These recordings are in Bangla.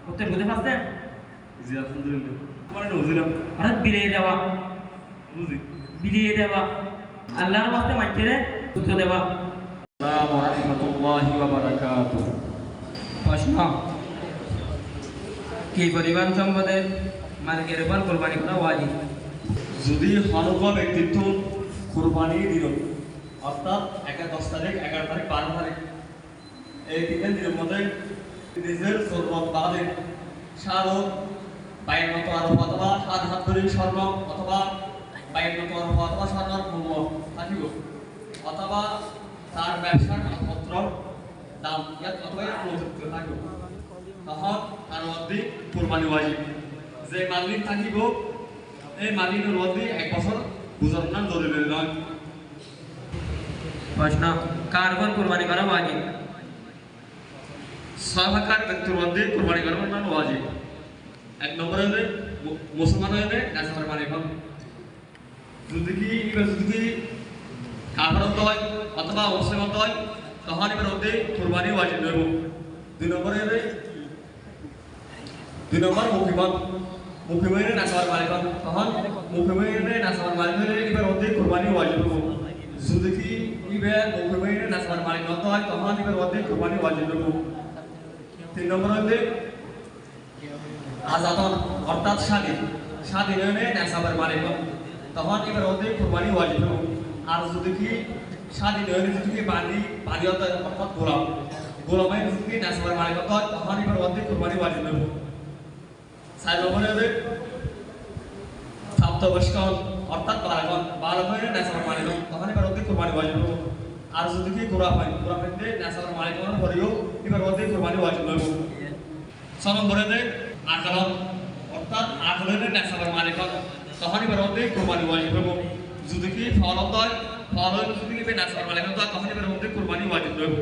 উত্তর বুঝতে পারছেন? জি আলহামদুলিল্লাহ। মানে বুঝলাম। অর্থাৎ বিলিয়ে দেওয়া, বুঝি। বিলিয়ে দেওয়া, আল্লাহর বাস্তে মাইকেরে উত্তর দেওয়া। আসসালামু আলাইকুম ওয়া রাহমাতুল্লাহি ওয়া বারাকাতুহু। প্রশ্ন, কি পরিমাণ সম্পদের মালিকের উপর কোরবানি করা ওয়াজিব? যদি হনক ব্যক্তিত্ব কুরবানি দিল, অর্থাৎ 10 তারিখ, 11 তারিখ, 12 তারিখ এই তিন দিনের মধ্যে নিজের জরুরত বাদে সার বাইয়ের মতো আরো অথবা 7 হাত ধরে স্বর্ণ অথবা বাইয়ের মতো আরো অথবা স্বর্ণর মূল্য থাকিব, অথবা তার ব্যবসার মালপত্র দাম ইয়াত অথবা মজুত থাকিব, তখন তার মধ্যে কুরবানি ওয়াজিব। যে মালিক থাকিব এই মালিকের মধ্যে 1 বছর গুজরান জরুরি নয়। প্রশ্ন, কার উপর কোরবানি করা ওয়াজিব? সহকার ব্যক্তির মধ্যে কুরবানি করা ওয়াজিব। 1 নম্বরে হলে মুসলমান হলে নাসার মালিক হন। যদি কাফের হয় অথবা মুসলিম হয় তখন এবার মধ্যে কুরবানি ওয়াজিব হইব। 2 নম্বরে হলে 2 নম্বর মুকিম হইলে নাসার মালিক হন, তখন মুকিম হইলে নাসার মালিক হইলে এবার মধ্যে কুরবানি ওয়াজিব হইব। যদি কি এবার মুকিম হইলে নাসার মালিক না হয় তখন এবার মধ্যে কুরবানি ওয়াজিব হইব। 3 নম্বর হলে আজাদন অর্থাৎ স্বাধীন হইলে নাসাবের মালিক হন, তখন এবার মধ্যে কুরবানি ওয়াজিব হইব। আর যদি কি স্বাধীন হইলে যদি কি বাণী অর্থাৎ গোলামাই যদি কি নাসাবের মালিক হয় তখন এবার মধ্যে কুরবানি ওয়াজিব হইব। 4 নম্বরে হলে প্রাপ্তবয়স্ক অর্থাৎ বালক হইলে নাসাবের মালিক হন, তখন এবার মধ্যে কুরবানি ওয়াজিব হইব। আর যদি কি গোড়া পাইতে নাসাবের মালিক হওয়ার পরেও এবার মধ্যে কুরবানি ওয়াজিব হইব। 6 নম্বরে হলে আকলন অর্থাৎ আকল হইলে নাসাবের মালিক হন, তখন এবার মধ্যে কুরবানি ওয়াজিব হইব। যদি কি ফল হয় যদি কি নাসাবের মালিক হয় তখন এবার মধ্যে কুরবানি ওয়াজিব হইব।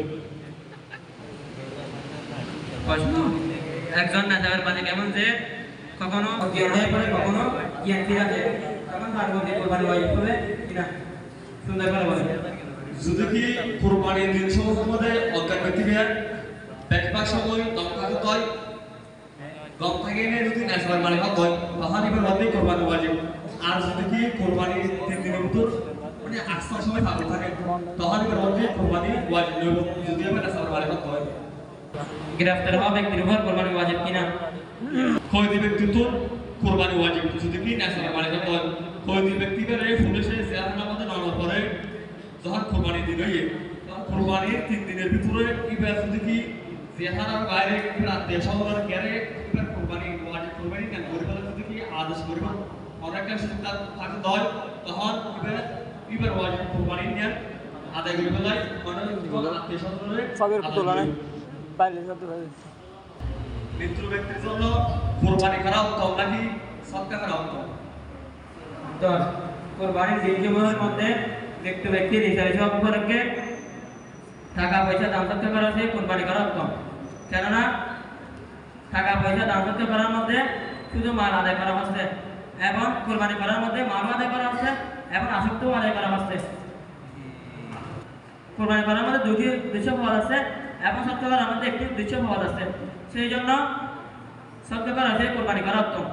প্রশ্ন, একজন নাসাবের মালিক এমন যে কখনো জ্ঞানের পরে কখনো জ্ঞান ফিরে আসে, তখন তার মধ্যে কোরবানি ওয়াজিব হবে কিনা? সুন্দর করে বলেন। যদি কি কুরবানির দিন সমূহের মধ্যে অজ্ঞান ব্যক্তিকে ব্যাকপাক সময় দম থাকতে হয়, দম থাকে যদি নাসাবের মালিক হয় তখন এবার মধ্যে কুরবানি ওয়াজিব। আর যদি কি কুরবানির 3 দিনের ভিতর মানে আসার সময় ভালো থাকে তখন এবার মধ্যে কুরবানি ওয়াজিব হইব, যদি এবার নাসাবের মালিক হয়। গ্রেফতার হওয়া ব্যক্তির উপর কোরবানি ওয়াজিব কিনা? কয়েদি ব্যক্তিত্ব কুরবানি ওয়াজিব যদি কি নাসাবের মালিক হয়। কয়েদি ব্যক্তি বেড়ে পুলিশে জেলখানার মধ্যে নামার পরে যখন কুরবানি দিন হইয়ে কুরবানির 3 দিনের ভিতরে এবার যদি কি জেলখানার বাইরে আত্মীয় স্বজনের গেলে এবার কুরবানি ওয়াজিব কুরবানি কেন করবে যদি কি আদেশ করবে অনেকটা সুবিধা থাকে দয় তখন এবার ওয়াজিব কুরবানি নিয়ে আদায় করে ফেলায় আত্মীয় স্বজনের মৃত্যু ব্যক্তির জন্য কুরবানি করা উত্তম নাকি সদকা করা উত্তম? 10, কোরবানির দিনসমূহের মধ্যে মৃত্যু ব্যক্তির হিসাবে সম্পর্কে টাকা পয়সা দান সৎকার করা হচ্ছে কোরবানি করা উত্তম। কেননা টাকা পয়সা দান সৎকার করার মধ্যে শুধু মাল আদায় করা হচ্ছে এবং কোরবানি করার মধ্যে মালও আদায় করা হচ্ছে এবং আসক্তও আদায় করা হচ্ছে। কোরবানি করার মধ্যে দুটি উদ্দেশ্য পাওয়া যাচ্ছে এবং সৎকার করার মধ্যে একটি উদ্দেশ্য পাওয়া যাচ্ছে, সেই জন্য সৎকার করা হচ্ছে কোরবানি করা উত্তম।